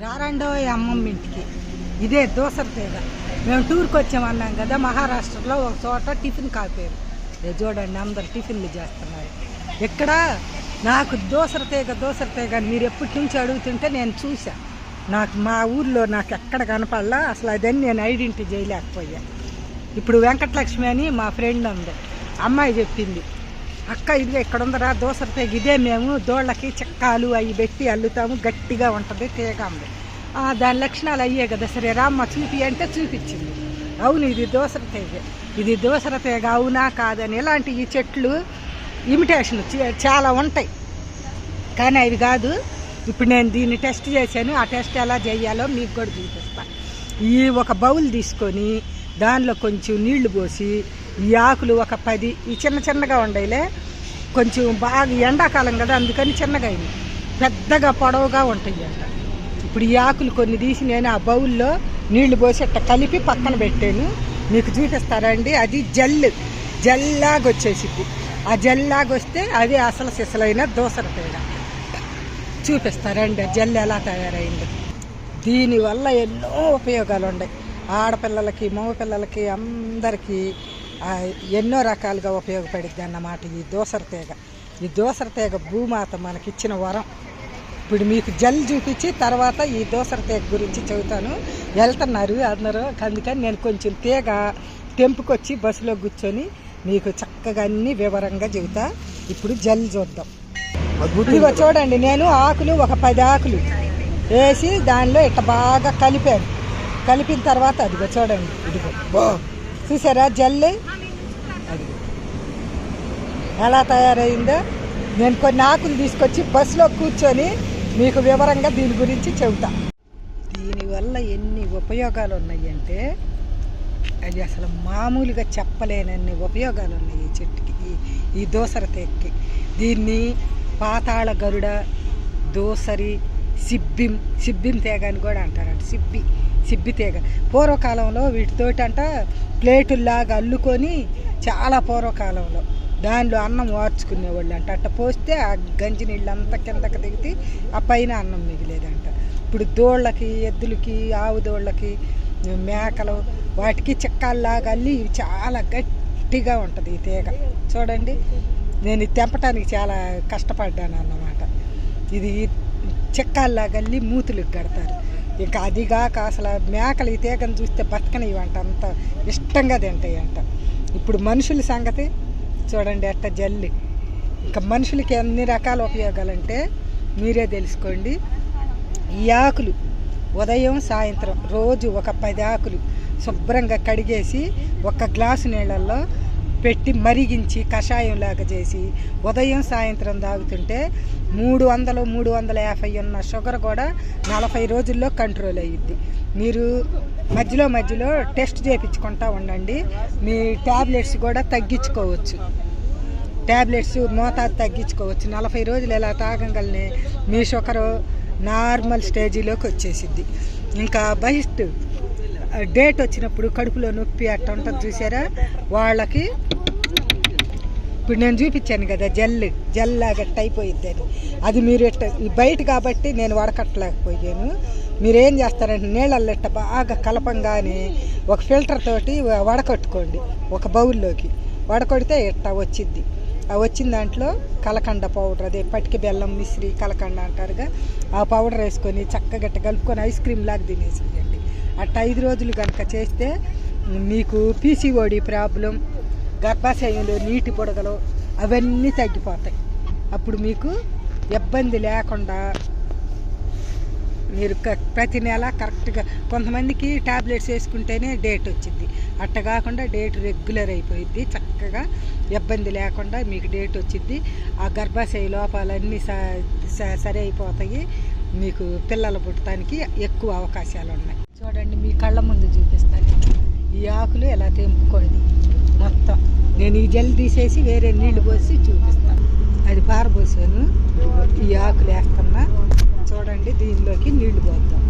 రారండో అమ్మమ్మ ఇంటికి ఇదే దోసర తీగ. మేము టూర్కి వచ్చామన్నాం కదా, మహారాష్ట్రలో ఒక చోట టిఫిన్ కాపేరు. చూడండి అందరు టిఫిన్లు చేస్తున్నారు. ఇక్కడ నాకు దోసర తీగ మీరు ఎప్పటి నుంచి అడుగుతుంటే నేను చూసా. నాకు మా ఊర్లో నాకు ఎక్కడ కనపడలా అసలు. అదని నేను ఐడెంటిటీ చేయలేకపోయా. ఇప్పుడు వెంకటలక్ష్మి అని మా ఫ్రెండ్ ఉంది, అమ్మాయి చెప్పింది, అక్క ఇదిగా ఇక్కడ ఉందరా దోసర తీగ, ఇదే మేము దోళ్ళకి చెక్కాలు అవి పెట్టి అల్లుతాము, గట్టిగా ఉంటుంది తీగ ఉంది. దాని లక్షణాలు అయ్యే కదా, సరే రామ్మ చూపి అంటే చూపించింది. అవును ఇది దోసర తీగ, ఇది దోసర తీగ అవునా కాదని. ఇలాంటి ఈ చెట్లు ఇమిటేషన్ చాలా ఉంటాయి కానీ అవి కాదు. ఇప్పుడు నేను దీన్ని టెస్ట్ చేశాను, ఆ టెస్ట్ ఎలా చేయాలో మీకు కూడా చూపిస్తాను. ఈ ఒక బౌల్ తీసుకొని దానిలో కొంచెం నీళ్లు పోసి, ఈ ఆకులు ఒక 10, ఈ చిన్నగా ఉండేలే, కొంచెం బాగా ఎండాకాలం కదా అందుకని చిన్నగా అయింది, పెద్దగా పొడవుగా ఉంటాయి అంట. ఇప్పుడు ఈ ఆకులు కొన్ని తీసి నేను ఆ బౌల్లో నీళ్లు పోసి అట్లా కలిపి పక్కన పెట్టాను. మీకు చూపిస్తారండి. అది జల్లాగా వచ్చేసిద్ది. ఆ జల్లాగా వస్తే అది అసలు సిసలైన దోసర తీగ. చూపిస్తారండి జల్లు ఎలా తయారైంది. దీనివల్ల ఎన్నో ఉపయోగాలు ఉన్నాయి. ఆడపిల్లలకి మగ పిల్లలకి అందరికీ ఎన్నో రకాలుగా ఉపయోగపడిద్ది అన్నమాట ఈ దోసర తీగ. ఈ దోసర తీగ భూమాత మనకిచ్చిన వరం. ఇప్పుడు మీకు జల్ చూపించి తర్వాత ఈ దోసర తీగ గురించి చెబుతాను. వెళ్తున్నారు అందరూ, అందుకని నేను కొంచెం తీగ తెంపుకొచ్చి బస్సులో కూర్చొని మీకు చక్కగా అన్ని వివరంగా చెబుతా. ఇప్పుడు జల్ చూద్దాం. ఇదిగో చూడండి, నేను ఆకులు ఒక 10 ఆకులు వేసి దానిలో ఇట్లా బాగా కలిపాను. కలిపిన తర్వాత అదిగో చూడండి, ఇదిగో చూసారా జల్లు అది ఎలా తయారైందో. నేను కొన్ని ఆకులు తీసుకొచ్చి బస్సులో కూర్చొని మీకు వివరంగా దీని గురించి చెబుతా. దీనివల్ల ఎన్ని ఉపయోగాలు ఉన్నాయంటే అది అసలు మామూలుగా చెప్పలేనన్ని ఉపయోగాలు ఉన్నాయి ఈ చెట్టుకి, ఈ దోసర తీగకి. దీన్ని పాతాళ గరుడ, దోసరి, సిబ్బిం తీగ అని కూడా అంటారంట. సిబ్బి తీగ పూర్వకాలంలో వీటితోటి అంట ప్లేటుల్లాగా అల్లుకొని, చాలా పూర్వకాలంలో దానిలో అన్నం వార్చుకునేవాళ్ళు అంట. అట్ట పోస్తే ఆ గంజి నీళ్ళు అంతా కిందకి దిగితే ఆ పైన అన్నం మిగిలేదంట. ఇప్పుడు దోళ్ళకి, ఎద్దులకి, ఆవు దోళ్ళకి, మేకలు వాటికి చెక్కాల్లాగా అల్లి ఇవి చాలా గట్టిగా ఉంటుంది ఈ తీగ. చూడండి, నేను ఇది తెంపటానికి చాలా కష్టపడ్డాను అన్నమాట. ఇది చెక్కాల్లాగా అల్లి మూతులకు కడతారు. ఇంకా అదిగాక అసలు మేకలు ఈ తీగను చూస్తే బతకనివ్వంట, అంత ఇష్టంగా తింటాయంట. ఇప్పుడు మనుషుల సంగతి చూడండి ఎట్ట జల్లి. ఇంకా మనుషులకి ఎన్ని రకాల ఉపయోగాలంటే మీరే తెలుసుకోండి. ఈ ఆకులు ఉదయం సాయంత్రం రోజు ఒక 10 ఆకులు శుభ్రంగా కడిగేసి ఒక గ్లాసు నీళ్ళల్లో పెట్టి మరిగించి కషాయంలాగా చేసి ఉదయం సాయంత్రం తాగుతుంటే 300-350 ఉన్న షుగర్ కూడా 40 రోజుల్లో కంట్రోల్ అయ్యిద్ది. మీరు మధ్యలో టెస్ట్ చేయించుకుంటా ఉండండి. మీ ట్యాబ్లెట్స్ కూడా తగ్గించుకోవచ్చు, ట్యాబ్లెట్స్ మోతాదు తగ్గించుకోవచ్చు. 40 రోజులు ఎలా తాగగలనే మీ షుగరు నార్మల్ స్టేజీలోకి వచ్చేసిద్ది. ఇంకా బహిష్టు డేట్ వచ్చినప్పుడు కడుపులో నొప్పి అట్ట ఉంటుంది చూసారా, వాళ్ళకి ఇప్పుడు నేను చూపించాను కదా జల్లాగా అయిపోయిద్ది అని. అది మీరు బయట కాబట్టి నేను వడకట్టలేకపోయాను. మీరేం చేస్తారంటే నీళ్ళల్లో ఇట్ట బాగా కలపంగానే ఒక ఫిల్టర్ తోటి వడకట్టుకోండి. ఒక బౌల్లోకి వడకొడితే ఇట్ట వచ్చిద్ది. ఆ వచ్చిన దాంట్లో కలకండ పౌడర్, అదే పటిక బెల్లం మిశ్రీ కలకండ అంటారుగా, ఆ పౌడర్ వేసుకొని చక్కగా కలుపుకొని ఐస్ క్రీమ్ లాగా తినేసేయండి. అట్ట 5 రోజులు కనుక చేస్తే మీకు పీసీఓడి ప్రాబ్లం, గర్భాశయంలో నీటి బుడగలు అవన్నీ తగ్గిపోతాయి. అప్పుడు మీకు ఇబ్బంది లేకుండా మీరు ప్రతి నెల కరెక్ట్గా, కొంతమందికి ట్యాబ్లెట్స్ వేసుకుంటేనే డేట్ వచ్చింది, అట్ట కాకుండా డేట్ రెగ్యులర్ అయిపోయిద్ది. చక్కగా ఇబ్బంది లేకుండా మీకు డేట్ వచ్చింది. ఆ గర్భాశయ లోపాలన్నీ సరి అయిపోతాయి. మీకు పిల్లలు పుట్టడానికి ఎక్కువ అవకాశాలు ఉన్నాయి. చూడండి, మీ కళ్ళ ముందు చూపిస్తాను. ఈ ఆకులు ఎలా తెంపుకోండి మొత్తం. నేను ఈ జల్ తీసేసి వేరే నీళ్లు పోసి చూపిస్తాను. అది పారబోసాను, ఈ ఆకులు వేస్తున్నా. చూడండి, దీనిలోకి నీళ్లు పోద్దాం.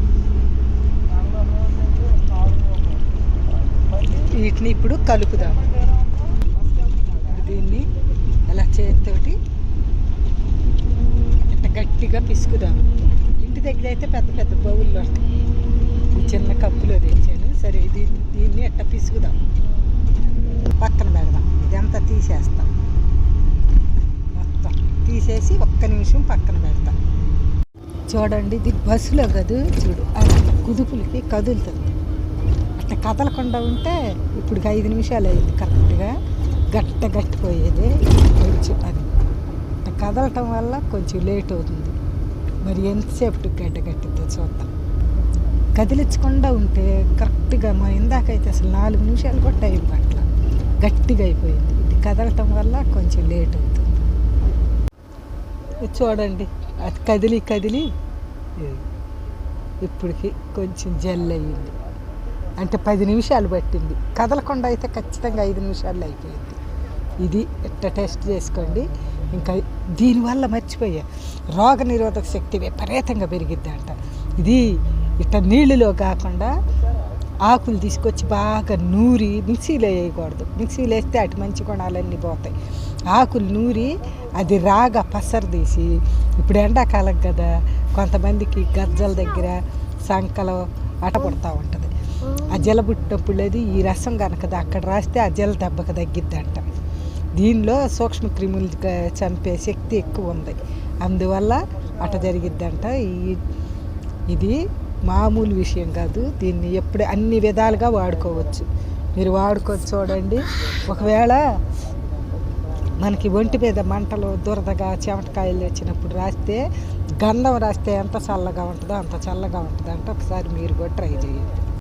వీటిని ఇప్పుడు కలుపుదాం. దీన్ని ఎలా చేతితోటి ఇట్లా గట్టిగా పిసుకుదాం. ఇంటి దగ్గర అయితే పెద్ద పెద్ద బౌల్లో వస్తాయి. ఈ చిన్న కప్పులో తెచ్చాను. సరే దీన్ని ఎట్ట పిసుకుదాం, పక్కన పెడదాం. ఇదంతా తీసేస్తాం, మొత్తం తీసేసి ఒక్క నిమిషం పక్కన పెడతాం. చూడండి, ఇది బస్సులో కాదు, చూడు అట్లా కుదుపులకి కదులుతుంది. అట్లా కదలకుండా ఉంటే ఇప్పుడు 5 నిమిషాలు అయింది కరెక్ట్గా. గట్టిపోయేది కొంచెం. అది అట్లా కదలటం వల్ల కొంచెం లేట్ అవుతుంది. మరి ఎంతసేపు గట్టిద్దో చూద్దాం. కదిలించకుండా ఉంటే కరెక్ట్గా మా ఇందాకైతే అసలు 4 నిమిషాలు కూడా టైం పట్ల గట్టిగా అయిపోయింది. ఇది కదలటం వల్ల కొంచెం లేట్ అవుతుంది. చూడండి, అది కదిలి ఇప్పటికి కొంచెం జల్ అయ్యింది. అంటే 10 నిమిషాలు పట్టింది. కదలకుండా అయితే ఖచ్చితంగా 5 నిమిషాల్లో అయిపోయింది. ఇది ఎట్ట టెస్ట్ చేసుకోండి. ఇంకా దీనివల్ల మర్చిపోయా, రోగ నిరోధక శక్తి విపరీతంగా పెరిగిద్ది అంట. ఇది ఇట్ట నీళ్ళలో కాకుండా ఆకులు తీసుకొచ్చి బాగా నూరి మిక్సీలో వేయకూడదు. మిక్సీలో వేస్తే అటు మంచి గుణాలన్నీ పోతాయి. ఆకులు నూరి అది రాగా పసరు తీసి, ఇప్పుడు ఎండాకాలం కదా, కొంతమందికి గజ్జల దగ్గర సంకలో అట పుడతా ఉంటుంది. ఆ జల పుట్టినప్పుడు అది ఈ రసం కనుక అక్కడ రాస్తే ఆ జల దెబ్బకు తగ్గిద్దంట. దీనిలో సూక్ష్మక్రిములు చంపే శక్తి ఎక్కువ ఉంది, అందువల్ల అట జరిగిద్దంట. ఇది మామూలు విషయం కాదు. దీన్ని ఎప్పుడు అన్ని విధాలుగా వాడుకోవచ్చు. మీరు వాడుకొని చూడండి. ఒకవేళ మనకి ఒంటి మీద మంటలు, దురదగా, చెమటకాయలు వచ్చినప్పుడు రాస్తే, గంధం రాస్తే ఎంత చల్లగా ఉంటుందో అంత చల్లగా ఉంటుంది అంటే ఒకసారి మీరు కూడా ట్రై చేయండి.